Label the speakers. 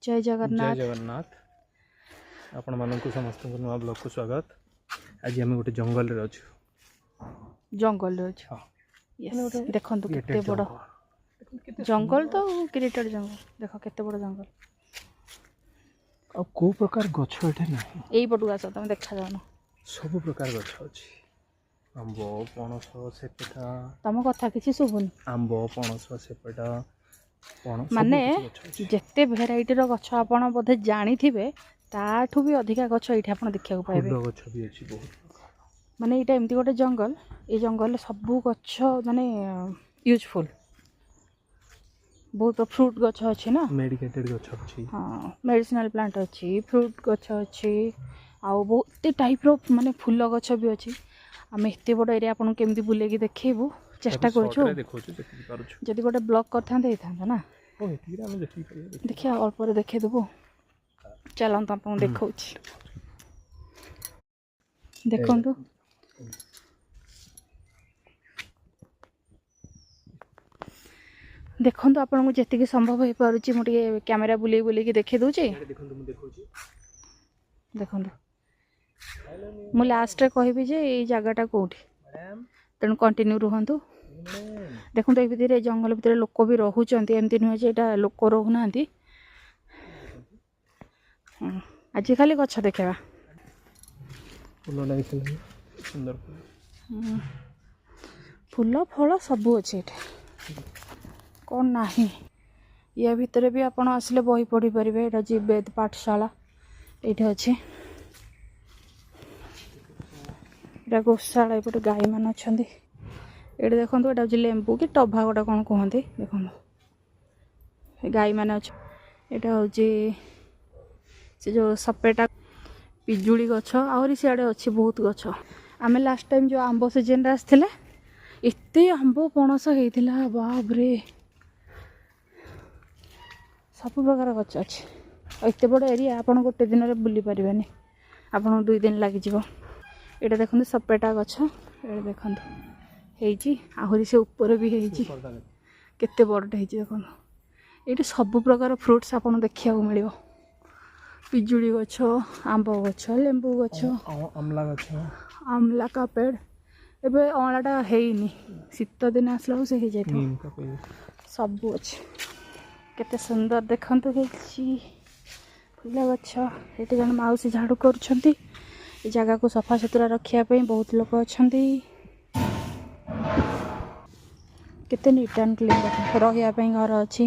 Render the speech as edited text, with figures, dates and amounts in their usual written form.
Speaker 1: जय जगन्नाथ।
Speaker 2: जय जगन्नाथ। आपण मानक समस्त नुआ ब्लॉग को स्वागत। आज आम गोटे जंगल रे अच्छु।
Speaker 1: जंगल रे अच्छु।
Speaker 2: हाँ
Speaker 1: यस देखो केते बड़ जंगल तो क्रिएटेड जंगल देखो केते बड़ जंगल
Speaker 2: आ को प्रकार गछ एठे नाही
Speaker 1: एई पटु आस तुम देखा जानो
Speaker 2: सब प्रकार गछ अछि। आंबो पणस सेपटा
Speaker 1: तुम कथा किसी शुभुन
Speaker 2: आंबो पणस सेपटा पणस
Speaker 1: माने जेते भेराइटी रो गछ आपण बोधे जानी थिबे ताठू भी अधिका गछ एठी आपण देखिया को पाइबे।
Speaker 2: फूल गछ भी अछि बहुत
Speaker 1: माने एटा एमती गोटे जंगल ए जंगल सब गछ माने यूजफुल बहुत फ्रूट गछ अच्छी ना
Speaker 2: मेडिकेटेड गछ अछि।
Speaker 1: हाँ मेडिसिनल प्लांट अच्छी फ्रूट गछ अच्छी आउ बहुत टाइप रो माने फूल गछ भी अच्छी। आम एत बड़ एरिया आपन केमती बुलेकी देखेबू चेष्टा करूछु जदि गोटे ब्लॉग करथांते हेथांता ना देखिया अल्प रे देखे देबो। चलन त आपन देखौछि देखंतु देखो आपन को जी संभव हो पारुची मुझे कैमेरा बुले बुले देखे दूचे देखो मु लास्ट कहबी जे ये जगहटा कौटी तेणु कंटिन्यू रुहतु। देखो ये भितर जंगल भितर लोक भी रोचंती एमती नुहे जे एटा लोक रोना आज खाली गछ देखा फूल फल सबू अच्छे कौन नहीं या भितर भी आपण आसिले बही पढ़ी पारे। एटा जी वेद पाठशाला ये अच्छे एटा गोशाला एपटे गाई मान अच्छा ये देखो यहाँ हूँ लेंबू कि टभा गोटा कौन कहते देखो गाई मान अच्छा यहाँ हूँ से जो सपेटा पिजुड़ी गछ आहरी सियाड़े अच्छी बहुत गछ। आम लास्ट टाइम जो आंब सीजन आसते एत आंब पणस होता बाबरे सब प्रकार गछ अच्छे। एत बड़ एरिया आपन गोटे दिन में बुली पारे आपन 2 दिन लग ये देखते सपेटा गछ ये देखते आहरी से ऊपर भी केते बड़टे देखो ये सब प्रकार फ्रुट्स आपन देखा मिल पिजुड़ी गछ आंब गछ लेंबू गछ आमला का पेड़ एबे अँलाटा हैनी शीत दिन आसला से हो जाए सब अच्छे केते सुंदर देखंतु फूल गछ ये जन माउसी झाड़ू कर जगह को सफा सुतरा रखापी बहुत लोग अच्छा केते नीट एंड क्लीन रही घर अच्छी